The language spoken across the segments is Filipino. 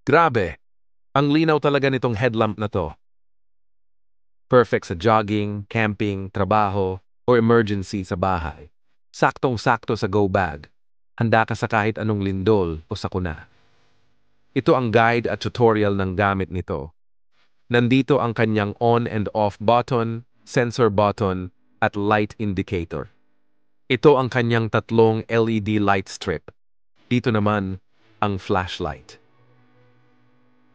Grabe! Ang linaw talaga nitong headlamp na to. Perfect sa jogging, camping, trabaho, o emergency sa bahay. Saktong-sakto sa go bag. Handa ka sa kahit anong lindol o sakuna. Ito ang guide at tutorial ng gamit nito. Nandito ang kanyang on and off button, sensor button, at light indicator. Ito ang kanyang tatlong LED light strip. Dito naman ang flashlight.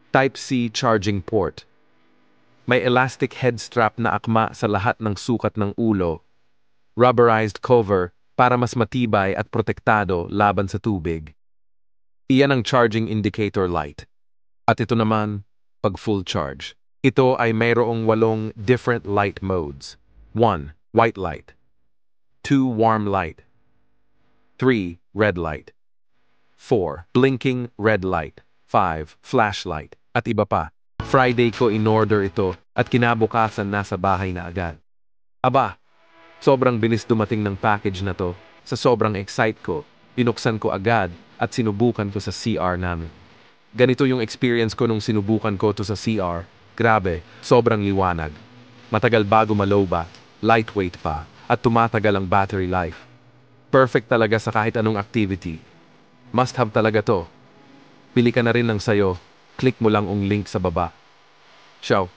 Type-C charging port. May elastic head strap na akma sa lahat ng sukat ng ulo. Rubberized cover para mas matibay at protektado laban sa tubig. Iyan ang charging indicator light. At ito naman, pag full charge. Ito ay mayroong 8 different light modes. 1. White light. 2. Warm light. 3. Red light. 4. Blinking red light. 5. Flashlight. At iba pa. Friday ko in-order ito at kinabukasan nasa bahay na agad. Aba, sobrang bilis dumating ng package na to. Sa sobrang excite ko, binuksan ko agad at sinubukan ko sa CR namin. Ganito yung experience ko nung sinubukan ko to sa CR. Grabe, sobrang liwanag. Matagal bago maloba, lightweight pa, at tumatagal ang battery life. Perfect talaga sa kahit anong activity. Must have talaga to. Pili ka na rin ng sayo. Click mo lang ang link sa baba. Ciao!